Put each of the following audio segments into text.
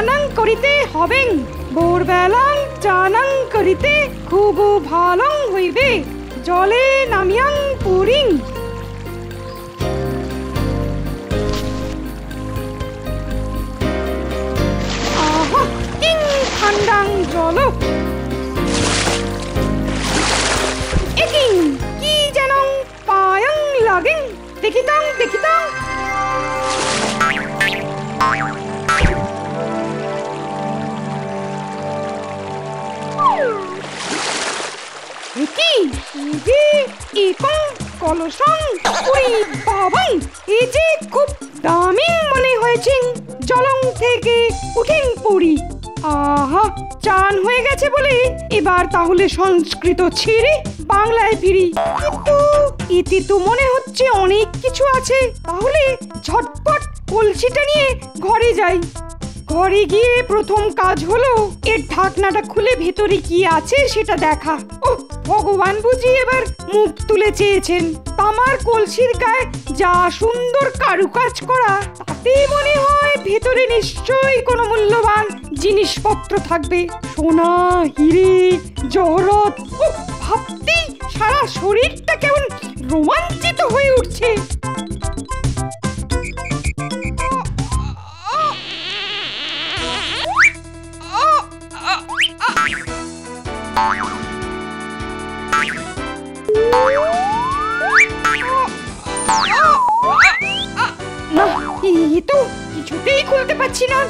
স্নানাং করিতে হবেন, ভোরবেলাং চানাং করিতে খুব ভালং হইবে, জলে নামিয়াং পুরিং। আহা কিং ঠান্ডাং জল, একিং কি যেন পায়ং লাগেন, দেখিতাম দেখিতাম। কি যে একং কলসং ওই বাবাং, এই যে খুব দামি মনে হয়েছে, জলং থেকে উঠেন পড়ি। আহা চান হয়ে গেছে বলে এবার তাহলে সংস্কৃত ছেড়ে বাংলায় ফিরি। কিন্তু এতে তো মনে হচ্ছে অনেক কিছু আছে, তাহলে ঝটপট কলসিটা নিয়ে ঘরে যাই। ঘরে গিয়ে প্রথম কাজ হলো এর ঢাকনাটা খুলে ভেতরে কি আছে সেটা দেখা। ও ভগবান বুঝি এবার মুখ তুলে চেয়েছেন। তামার কলসির গায়ে যা সুন্দর কারুকাজ করা, তাতে মনে হয় ভেতরে নিশ্চয়ই কোনো মূল্যবান জিনিসপত্র থাকবে, সোনা হিরে জহরত। ভাবতেই সারা শরীরটা কেমন রোমাঞ্চিত হয়ে উঠছে। না এই তো কিছুতেই খুলতে পারছি না,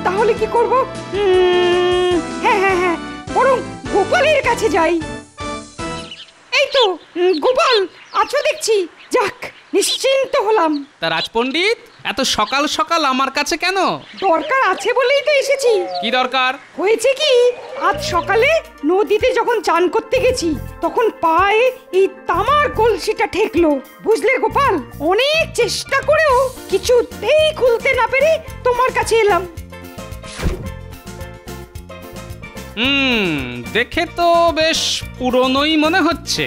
তাহলে কি করব? হ্যাঁ হ্যাঁ হ্যাঁ, বরং গোপালের কাছে যাই। এই তো গোপাল আছো দেখছি, যাক নিশ্চিন্ত হলাম। তা রাজপণ্ডিত এত সকাল সকাল আমার কাছে কেন? দরকার আছে বলেই তো এসেছি। কি দরকার? হয়েছে কি, আজ সকালে নদীতে যখন চান করতে গেছি তখন পায়ে এই তামার কলসিটা ঠেকলো, বুঝলে গোপাল। অনেক চেষ্টা করেও কিছুতেই খুলতে না পেরে তোমার কাছে এলাম। দেখে তো বেশ পুরনোই মনে হচ্ছে।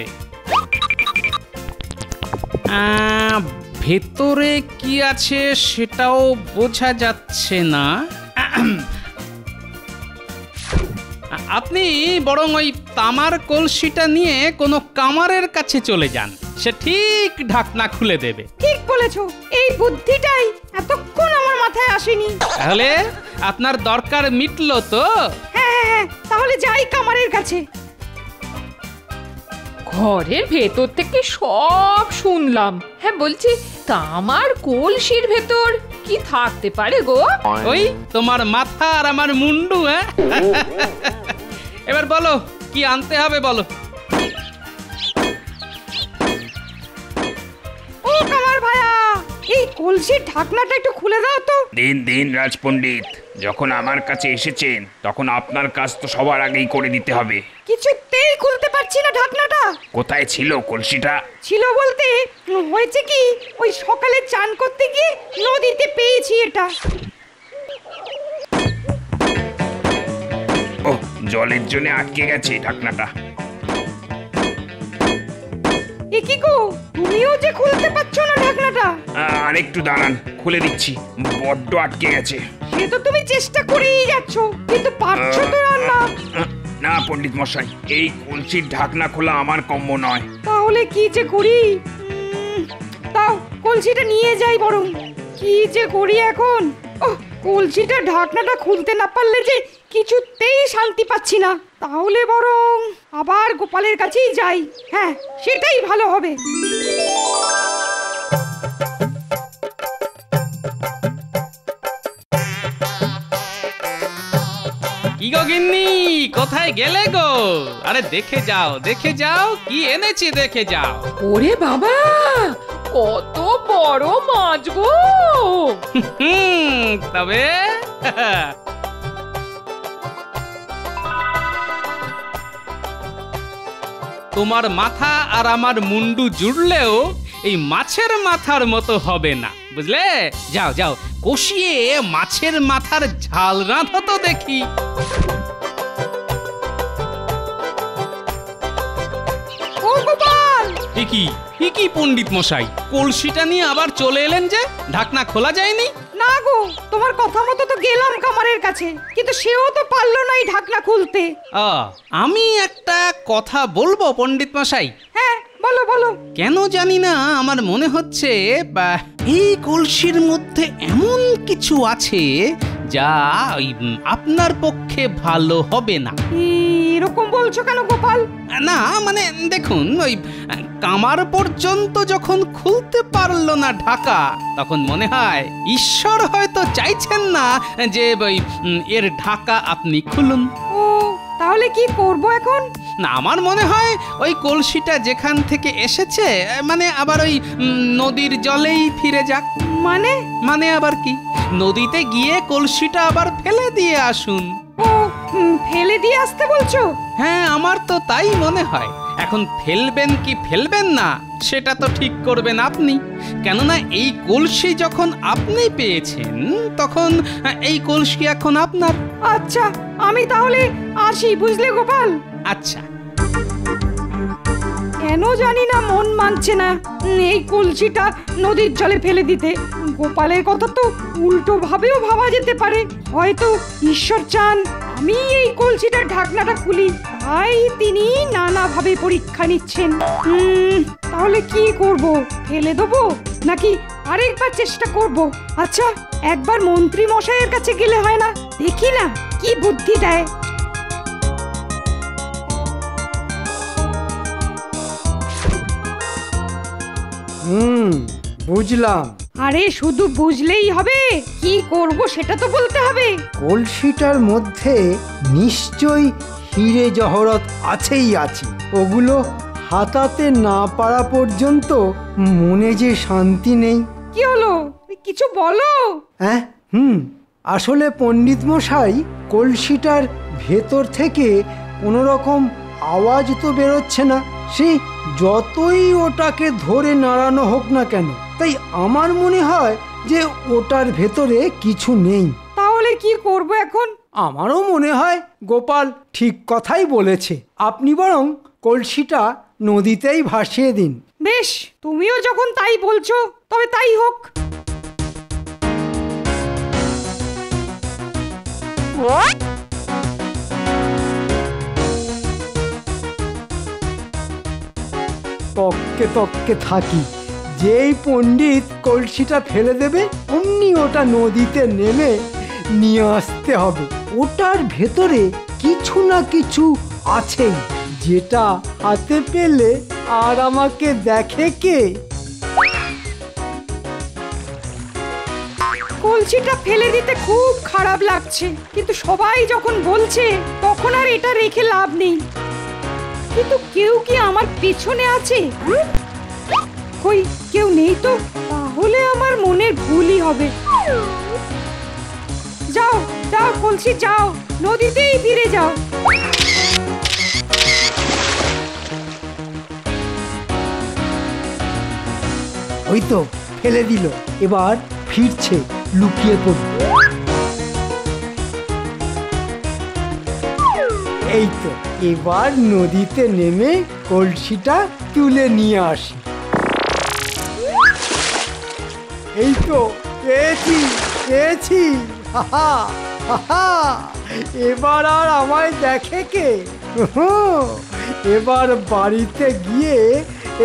ভেতরে কি আছে সেটাও বোঝা যাচ্ছে না। আপনি বরং ওই তামার কলসিটা নিয়ে কোনো কামারের কাছে চলে যান, সে ঠিক ঢাকনা খুলে দেবে। ঠিক বলেছো, এই বুদ্ধিটাই এতক্ষণ আমার মাথায় আসেনি। তাহলে আপনার দরকার মিটলো তো? হ্যাঁ হ্যাঁ হ্যাঁ, তাহলে যাই কামারের কাছে। ঘরের ভেতর থেকে সব শুনলাম। হ্যাঁ বলছি, তামার কলসির ভেতর কি থাকতে পারে গো? ওই তোমার মাথা আর আমার মুন্ডু। এবার বলো কি আনতে হবে বলো। ও কামার ভাইয়া, এই কলসির ঢাকনাটা একটু খুলে দাও তো। দিন দিন রাজপণ্ডিত, যখন আমার কাছে এসেছেন তখন আপনার কাজ তো সবার আগেই করে দিতে হবে। কিছুতেই খুলতে পারছি না ঢাকনাটা। কোথায় ছিল কলসিটা? ছিল বলতে হয়েছে কি, ওই সকালে চান করতে গিয়ে নদীতে পেয়েছি এটা। ও জলের জন্য আটকে গেছে ঢাকনাটা। এ কি গো, তুমিও যে খুলতে পারছো না ঢাকনাটা? আরেকটু দাঁড়ান, খুলে দিচ্ছি, বড্ড আটকে গেছে। সে তো তুমি চেষ্টা করেই যাচ্ছ, কিন্তু পারছো তো না। না পণ্ডিত মশাই, এই কলসির ঢাকনা খোলা আমার কম্য নয়। তাহলে কি যে করি? তাও কলসিটা নিয়ে যাই বরং। কি যে করি এখন? কলসিটা ঢাকনাটা খুলতে না পারলে যে কিছুতেই শান্তি পাচ্ছি না। তাহলে বরং আবার গোপালের কাছেই যাই। হ্যাঁ, সেটাই ভালো হবে। কি গো গিন্নি, কোথায় গেলে গো? আরে দেখে যাও কি এনেছি, দেখে যাও। ওরে বাবা, কত বড় মাছ গো! তবে তোমার মাথা আর আমার মুন্ডু জুড়লেও এই মাছের মাথার মতো হবে না, বুঝলে? যাও যাও, কষিয়ে মাছের মাথার ঝাল রাঁধো তো দেখি। ও গোপাল! কি পণ্ডিত মশাই, কলসিটা নিয়ে আবার চলে এলেন যে? ঢাকনা খোলা যায়নি? না গো, তোমার কথা মতো তো গেলাম কামারের কাছে, কিন্তু সেও তো পারলো না এই ঢাকনা খুলতে। আমি একটা কথা বলবো পণ্ডিত মশাই। হ্যাঁ বলো বলো। কেন জানি না আমার মনে হচ্ছে এই কলসির মধ্যে এমন কিছু আছে যা আপনার পক্ষে ভালো হবে না। এরকম বলছো কেন গোপাল? না মানে দেখুন, ওই কামার পর্যন্ত যখন খুলতে পারলো না ঢাকা, তখন মনে হয় ঈশ্বর হয়তো চাইছেন না যে ওই এর ঢাকা আপনি খুলুন। ও তাহলে কি করব এখন? না, আমার মনে হয় ওই কলসিটা যেখান থেকে এসেছে মানে আবার ওই নদীর জলেই ফিরে যাক। মানে? মানে আবার কি, নদীতে গিয়ে কলসিটা আবার ফেলে দিয়ে আসুন। ও ফেলে দিয়ে আসতে বলছো? হ্যাঁ, আমার তো তাই মনে হয়। এখন ফেলবেন কি ফেলবেন না সেটা তো ঠিক করবেন আপনি, কেননা এই কলসি যখন আপনি পেয়েছেন তখন এই কলসি এখন আপনার। আচ্ছা আমি তাহলে আসি, বুঝলে গোপাল? আচ্ছা। কেন জানি না মন মানছে না এই কলসিটা নদীর জলে ফেলে দিতে। গোপালের কথা তো উল্টো ভাবেও ভাবা যেতে পারে, হয়তো ঈশ্বর চান আমি এই কলসিটার ঢাকনাটা খুলি, তাই তিনি নানাভাবে পরীক্ষা নিচ্ছেন। তাহলে কি করব? ফেলে দেবো নাকি আরেকবার চেষ্টা করব? আচ্ছা একবার মন্ত্রী মশাইয়ের কাছে গেলে হয় না? দেখি না কি বুদ্ধি দেয়। বুঝলাম। আরে শুধু বুঝলেই হবে, কি করব সেটা তো বলতে হবে। কলসিটার মধ্যে নিশ্চয়ই হিরে জহরত আছেই আছে, ওগুলো হাতাতে না পারা পর্যন্ত মনে যে শান্তি নেই। কি হলো, কিছু বলো। হ্যাঁ আসলে পণ্ডিত মশাই, কলসিটার ভেতর থেকে কোনো রকম আওয়াজ তো বেরোচ্ছে না, সে যতই ওটাকে ধরে নাড়ানো হোক না কেন। তাই আমার মনে হয় যে ওটার ভেতরে কিছু নেই। তাহলে কি করব এখন? আমারও মনে হয় গোপাল ঠিক কথাই বলেছে, আপনি বরং কলসিটা নদীতেই ভাসিয়ে দিন। বেশ, তুমিও যখন তাই বলছো তবে তাই হোক। তককে তককে থাকি, যেই পণ্ডিত কলসিটা ফেলে দেবে অমনি ওটা নদীতে নেমে নিয়ে আসতে হবে। ওটার ভেতরে কিছু না কিছু আছেই, যেটা হাতে পেলে আর আমাকে দেখে কে? কলসিটা ফেলে দিতে খুব খারাপ লাগছে, কিন্তু সবাই যখন বলছে তখন আর এটা রেখে লাভ নেই। কিন্তু কেউ কি আমার পেছনে আছে? কই কেউ নেই তো, তাহলে আমার মনের ভুলই হবে। যাও যাও কলসি, যাও নদীতেই ফিরে যাও। ওই তো ফেলে দিল, এবার ফিরছে, লুকিয়ে পড়ল। এই তো, এবার নদীতে নেমে কলসিটা তুলে নিয়ে আসি। এই তো পেয়েছি পেয়েছি, হাহা হাহা, এবার আর আমায় দেখে কে? এবার বাড়িতে গিয়ে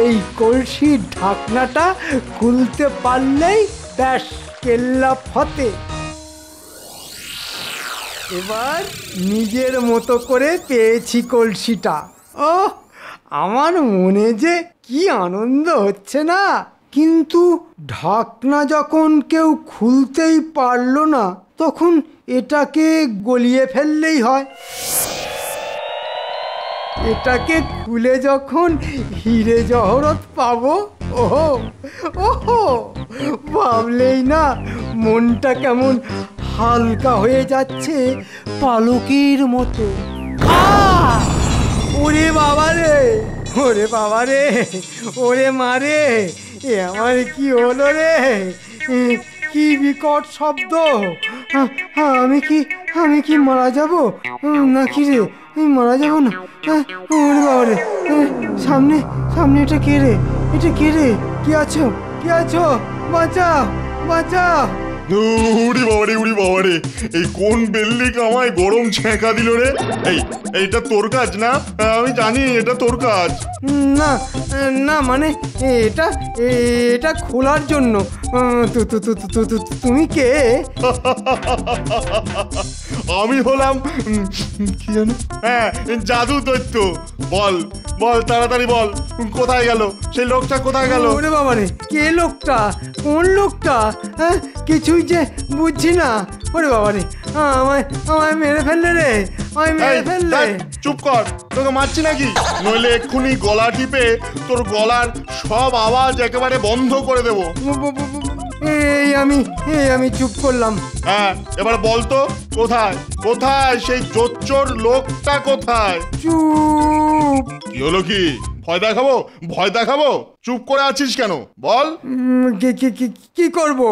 এই কলসির ঢাকনাটা খুলতে পারলেই ব্যাস, কেল্লা ফতে। এবার নিজের মতো করে পেয়েছি কলসিটা। ও আমার মনে যে কি আনন্দ হচ্ছে না। কিন্তু ঢাকনা যখন কেউ খুলতেই পারলো না, তখন এটাকে গলিয়ে ফেললেই হয়। এটাকে খুলে যখন হিরে জহরত পাবো, ওহো ওহো, ভাবলেই না মনটা কেমন হালকা হয়ে যাচ্ছে, পালকের মতো। ওরে বাবা রে, ওরে বাবা রে, ওরে মারে, এ আমার কি হলো রে? কি বিকট শব্দ! আমি কি মারা যাব নাকি রে? মারা যাব না? ওরে বাবা রে, সামনে সামনে, এটা কে রে? এটা কে রে? কি আছো? কি আছো? বাঁচাও বাঁচাও! উড়ি বাবারে, এই কোন বেল্লিক আমায় গরম ছ্যাঁকা দিল রে? এইটা তোর কাজ না? আমি জানি এটা তোর কাজ। না না, মানে এটা এটা খোলার জন্য। তুমি কে? আমি হলাম কি জানো, হ্যাঁ, জাদু দৈত্য। বল বল, তাড়াতাড়ি বল, কোথায় গেল সেই লোকটা? কোথায় গেল? ওরে বাবারে, কে লোকটা? কোন লোকটা? হ্যাঁ, কিছুই যে বুঝছি না। ওরে বাবারে, আমায় আমায় মেরে ফেললে রে, আমায় মেরে ফেললে। চুপ কর, তোকে মারছি নাকি? নইলে এক্ষুনি গলা টিপে তোর গলার সব আওয়াজ একেবারে বন্ধ করে দেবো। আমি চুপ করলাম। হ্যাঁ, এবার বল তো, কোথায় কোথায় সেই জোচ্চোর লোকটা কোথায়? চুপ। কি হলো? কি ভয় দেখাবো? ভয় দেখাবো? চুপ করে আছিস কেন? বল। কি করবো?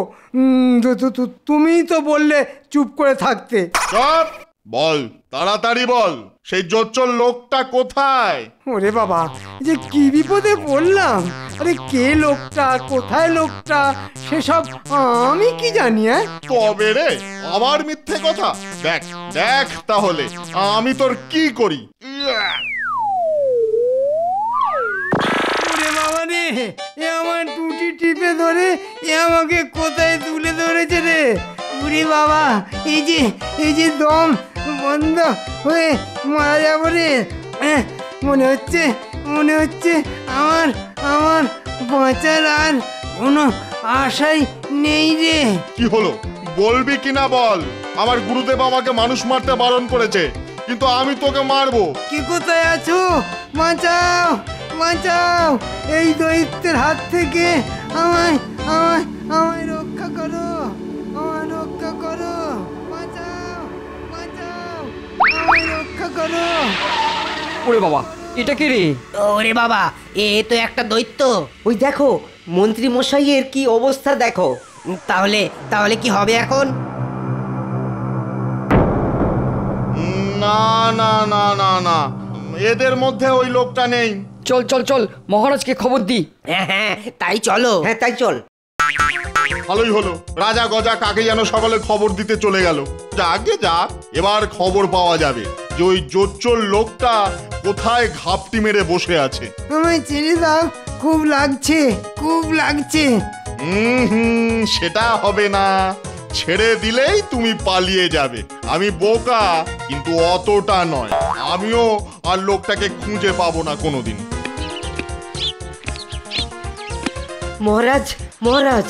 তুমি তো বললে চুপ করে থাকতে। চুপ! বল, তাড়াতাড়ি বল, সেই জোচ্চোর লোকটা কোথায়? ওরে বাবা, যে কি বিপদে পড়লাম! আরে কে লোকটা, কোথায় লোকটা, সেসব আমি কি জানি? তবে রে, আবার মিথ্যে কথা? দেখ দেখ তাহলে আমি তোর কি করি। ওরে বাবা রে, এ আমার টুটি টিপে ধরে এ আমাকে কোথায় তুলে ধরেছে রে! ওরে বাবা, এই যে দম বন্ধ হয়ে মারা যাবো রে। মনে হচ্ছে আমার বাঁচার আর কোনো আশাই নেই রে। কি হলো বলবি কিনা বল? আমার গুরুদেব আমাকে মানুষ মারতে বারণ করেছে, কিন্তু আমি তোকে মারবো। কি কোথায় আছো? বাঁচাও বাঁচাও, এই দৈত্যের হাত থেকে আমায় আমায় আমায় রক্ষা করো, আমায় রক্ষা করো, বাঁচাও বাঁচাও, আমায় রক্ষা করো। ওরে বাবা, এটা কে রে? ওরে বাবা, এ তো একটা দৈত্য। ওই দেখো, মন্ত্রী মশাইয়ের কি অবস্থা দেখো। তাহলে কি হবে এখন? না না না না না, এদের মধ্যে ওই লোকটা নেই। চল চল চল, মহারাজকে খবর দি। হ্যাঁ, তাই চলো। হ্যাঁ, তাই চল। ভালোই হলো, রাজা গজা কাকে যেন সকালে খবর দিতে চলে গেল। যাকে যাক, এবার খবর পাওয়া যাবে যে ওই জোচ্চোর লোকটা কোথায় ঘাপটি মেরে বসে আছে। আমায় ছেড়ে দাও, খুব লাগছে, খুব লাগছে। সেটা হবে না, ছেড়ে দিলেই তুমি পালিয়ে যাবে। আমি বোকা, কিন্তু অতটা নয়। আমিও আর লোকটাকে খুঁজে পাবো না কোনোদিন। মহারাজ, মহারাজ,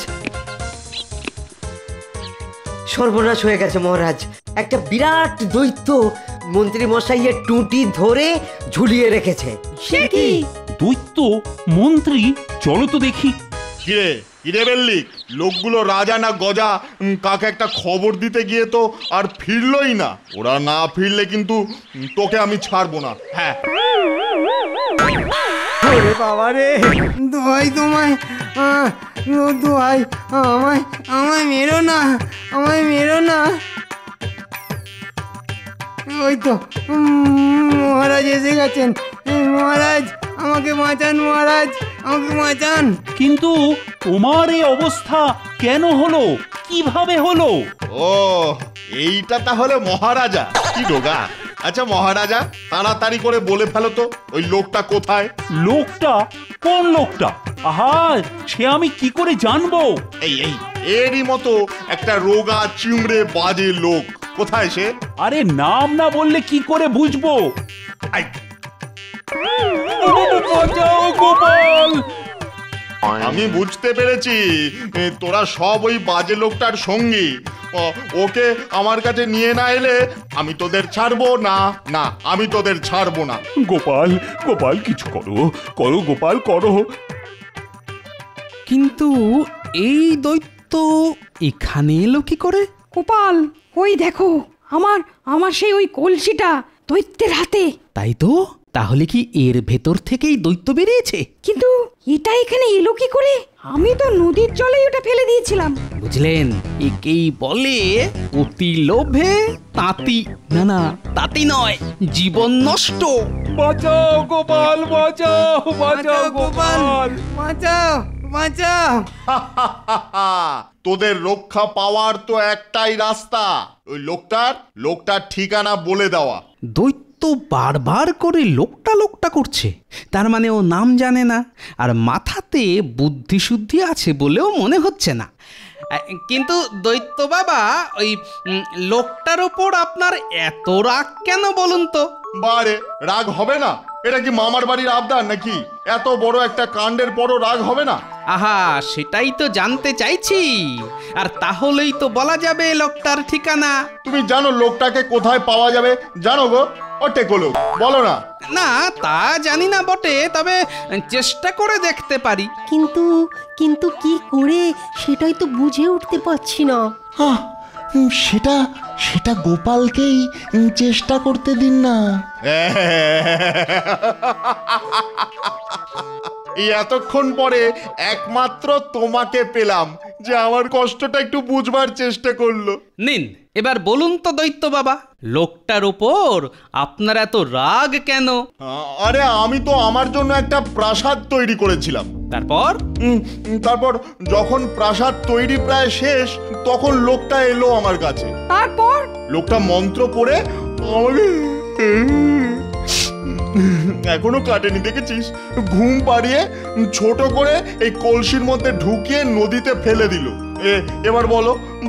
সর্বনাশ হয়ে গেছে মহারাজ। একটা বিরাট দৈত্য মন্ত্রী মশাইয়ের টুটি ধরে ঝুলিয়ে রেখেছে। সে কি? দৈত্য মন্ত্রী? চলো তো দেখি। কিরে কিরে বেল্লি, লোকগুলো রাজা না গজা কাকে একটা খবর দিতে গিয়ে তো আর ফিরলই না। ওরা না ফিরলে কিন্তু তোকে আমি ছাড়বো না। হ্যাঁ, ওরে বাবা রে, দোহাই তোমায়, দোহাই, আমায় মেরো না, আমায় মেরো না। ওই তো মহারাজ এসে গেছেন। মহারাজ, আমাকে বাঁচান, মহারাজ আমাকে বাঁচান। কিন্তু তোমার এই অবস্থা কেন হলো? কিভাবে হলো? ও এইটা তাহলে মহারাজা? কি রোগা! আচ্ছা মহারাজা, তাড়াতাড়ি করে বলে ফেলো তো, ওই লোকটা কোথায়? লোকটা? কোন লোকটা? আহা, সে আমি কি করে জানবো? এরই মতো একটা রোগা চিমড়ে বাজে লোক। কোথায় সে? আরে নাম না বললে কি করে বুঝবো? বাঁচাও গোপাল! আমি বুঝতে পেরেছি, তোরা সব ওই বাজে লোকটার সঙ্গী। ওকে আমার কাছে নিয়ে না এলে আমি তোদের ছাড়বো না। না, আমি তোদের ছাড়বো না। গোপাল, গোপাল, কিছু করো, করো গোপাল, করো। কিন্তু এই দৈত্য এখানে এলো কি করে? গোপাল, ওই দেখো, আমার সেই ওই কলসিটা দৈত্যের হাতে। তাই তো, তাহলে কি এর ভেতর থেকেই দৈত্য বেরিয়েছে? কিন্তু এটা এখানে এলো কি করে? আমি তো নদীর জলেই ওটা ফেলে দিয়েছিলাম। বুঝলেন, একেই বলে অতি লোভে তাঁতি। না না, তাঁতি নয়, জীবন নষ্ট। বাঁচাও গোপাল, বাঁচাও, বাঁচাও গোপাল! বাঁচাও বাঁচাও। তোদের রক্ষা পাওয়ার তো একটাই রাস্তা, ওই লোকটার ঠিকানা বলে দেওয়া। দৈত্য বারবার করে লোকটা লোকটা করছে, তার মানে ও নাম জানে না, আর মাথাতে বুদ্ধি শুদ্ধি আছে বলেও মনে হচ্ছে না। কিন্তু দৈত্য বাবা, ওই লোকটার ওপর আপনার এত রাগ কেন বলুন তো? বারে, রাগ হবে না? এটা কি মামার বাড়ির আবদার নাকি? এত বড় একটা কাণ্ডের পরও রাগ হবে না? আহা, সেটাই তো জানতে চাইছি। আর তাহলেই তো বলা যাবে লোকটার ঠিকানা। তুমি জানো লোকটাকে কোথায় পাওয়া যাবে? জানো গো, ও টেকো লোক, বলো না। না, তা জানি না বটে, তবে চেষ্টা করে দেখতে পারি। কিন্তু কি করে সেটাই তো বুঝে উঠতে পারছি না। সেটা গোপালকেই চেষ্টা করতে দিন না। এই এতক্ষণ পরে একমাত্র তোমাকে পেলাম যে আমার কষ্টটা একটু বুঝবার চেষ্টা করলো। নিন, এবার বলুন তো দৈত্য বাবা, লোকটার ওপর আপনার এত রাগ কেন? আরে আমি তো আমার জন্য একটা প্রাসাদ তৈরি করেছিলাম। তারপর যখন প্রাসাদ তৈরি প্রায় শেষ, তখন লোকটা এলো আমার কাছে। তারপর লোকটা মন্ত্র পড়ে আমাকে, এখনো কাটেনি দেখেছিস, ঘুম পাড়িয়ে ছোট করে এই কলসির মধ্যে ঢুকিয়ে নদীতে ফেলে দিল। এবার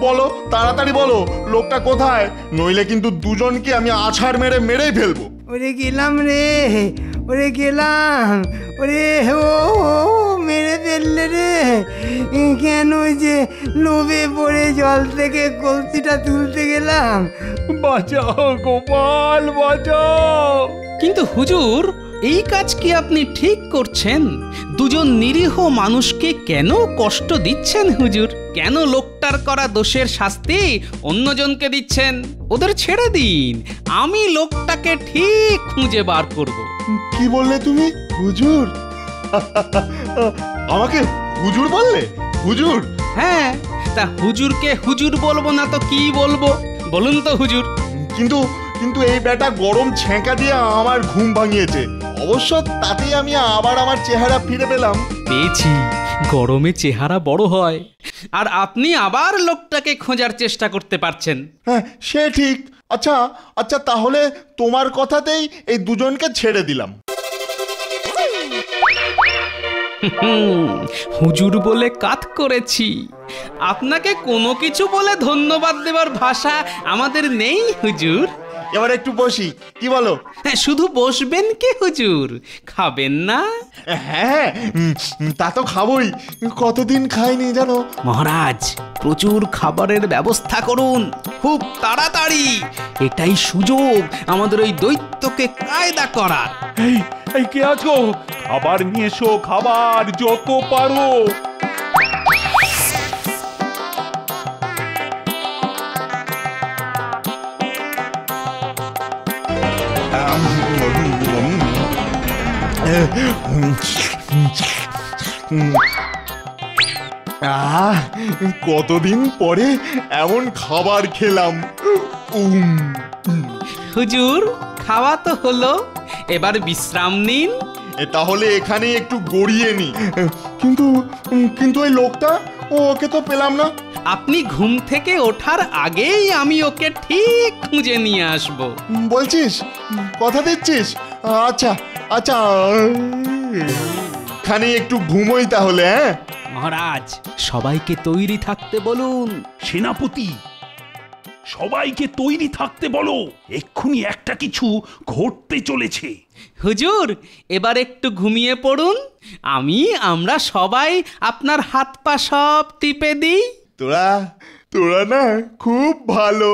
বলো তাড়াতাড়ি বলো, লোকটা কোথায়? নইলে কিন্তু দুজনকে আমি আছাড় মেরেই ফেলবো। ওরে গেলাম রে, ওরে গেলাম, ওরে ও মেরে ফেললে রে। কেন যে লোভে পড়ে জল থেকে কলসিটা তুলতে গেলাম। বাঁচাও গোপাল, বাঁচাও। কিন্তু হুজুর, এই কাজ কি আপনি ঠিক করছেন? দুজন নিরীহ মানুষকে কেন কষ্ট দিচ্ছেন হুজুর? কেন লোকটার করা দোষের শাস্তি অন্যজনকে দিচ্ছেন? ওদের ছেড়ে দিন, আমি লোকটাকে ঠিক খুঁজে বার করব। কি বললে তুমি? হুজুর? আমাকে হুজুর বললে? হুজুর? হ্যাঁ, তা হুজুরকে হুজুর বলবো না তো কি বলবো বলুন তো হুজুর? কিন্তু এই বেটা গরম ছেঁকা দিয়ে আমার ঘুম ভাঙিয়েছে। অবশ্য তাতেই আমি আবার আমার চেহারা ফিরে পেলাম। পেয়েছি, গরমে চেহারা বড় হয়। আর আপনি আবার লোকটাকে খোঁজার চেষ্টা করতে পারছেন। হ্যাঁ, সে ঠিক। আচ্ছা তাহলে তোমার কথাতেই এই দুজনকে ছেড়ে দিলাম। হুজুর বলে কাত করেছি। আপনাকে কোনো কিছু বলে ধন্যবাদ দেবার ভাষা আমাদের নেই হুজুর। এবার একটু বসি, কি বলো? শুধু বসবেন কি হুজুর? খাবেন না? হ্যাঁ, তা তো খাবই। কতদিন খাইনি জানো মহারাজ। প্রচুর খাবারের ব্যবস্থা করুন, খুব তাড়াতাড়ি। এটাই সুযোগ আমাদের ওই দৈত্যকে কায়দা করার। এই কে আছো? খাবার নিয়ে এসো, খাবার যত পারো। কতদিন পরে এমন খাবার খেলাম। হুজুর, খাওয়া তো হলো, এবার বিশ্রাম নিন। তাহলে এখানে একটু গড়িয়ে নি। কিন্তু ওই লোকটা, ওকে তো পেলাম না। আপনি ঘুম থেকে ওঠার আগেই আমি ওকে ঠিক খুঁজে নিয়ে আসব। বলছিস? কথা দিচ্ছিস? আচ্ছা, খানি একটু ঘুমোই তাহলে। হ্যাঁ মহারাজ, সবাইকে তৈরি থাকতে বলুন। সেনাপতি, সবাইকে তৈরি থাকতে বলো, এক্ষুনি একটা কিছু ঘটতে চলেছে। হুজুর, এবার একটু ঘুমিয়ে পড়ুন। আমরা সবাই আপনার হাত পা সব টিপে দিই। তোরা না খুব ভালো।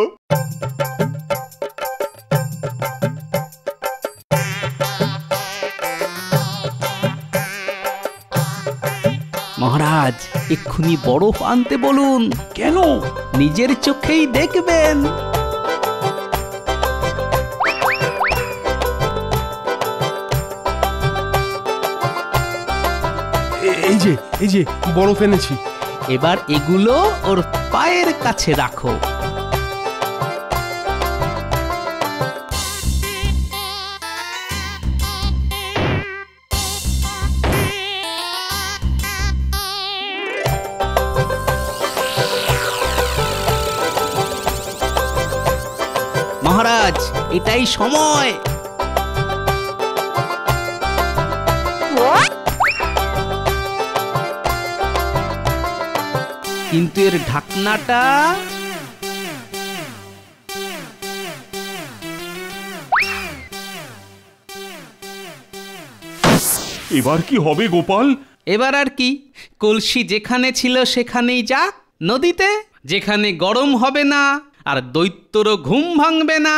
মহারাজ, এক্ষুনি বরফ আনতে বলুন। কেন? নিজের চোখেই দেখবেন। এই যে বরফ এনেছি। এবার এগুলো ওর পায়ের কাছে রাখো। এটাই সময়। কিন্তু এর ঢাকনাটা এবার কি হবে গোপাল? এবার আর কি, কলসি যেখানে ছিল সেখানেই যাক, নদীতে, যেখানে গরম হবে না আর দৈত্যরও ঘুম ভাঙবে না।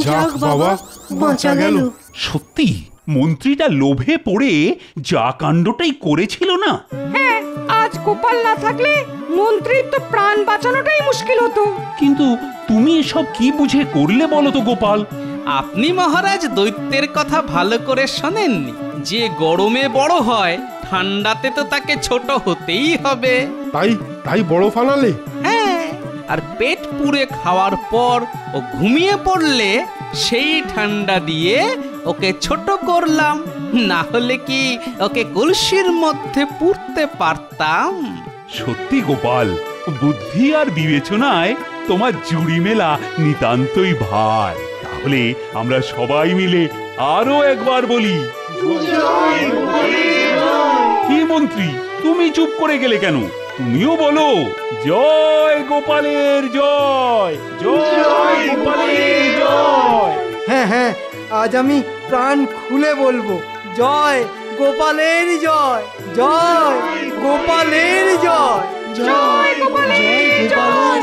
যাক বাবা, বাঁচা গেল। সত্যি মন্ত্রীটা লোভে পড়ে যা কাণ্ডটাই করেছিল না। হ্যাঁ, আজ গোপাল না থাকলে মন্ত্রীর তো প্রাণ বাঁচানোটাই মুশকিল হতো। কিন্তু তুমি এসব কি বুঝে করলে বলো তো গোপাল? আপনি মহারাজ দৈত্যের কথা ভালো করে শোনেননি? যে গরমে বড় হয় ঠান্ডাতে তো তাকে ছোট হতেই হবে। তাই বড় ফানালে? হ্যাঁ, আর পেট পুড়ে খাওয়ার পর ও ঘুমিয়ে পড়লে সেই ঠান্ডা দিয়ে ওকে ছোট করলাম, না হলে কি ওকে কলসির মধ্যে পুড়তে পারতাম? সত্যি গোপাল, বুদ্ধি আর বিবেচনায় তোমার জুড়ি মেলা নিতান্তই ভার। তাহলে আমরা সবাই মিলে আরো একবার বলি, কি মন্ত্রী তুমি চুপ করে গেলে কেন? তুমিও বলো, জয় গোপালের জয়, জয় গোপালের জয়। হ্যাঁ হ্যাঁ, আজ আমি প্রাণ খুলে বলবো, জয় গোপালের জয়, জয় গোপালের জয়, জয় গোপালের জয়।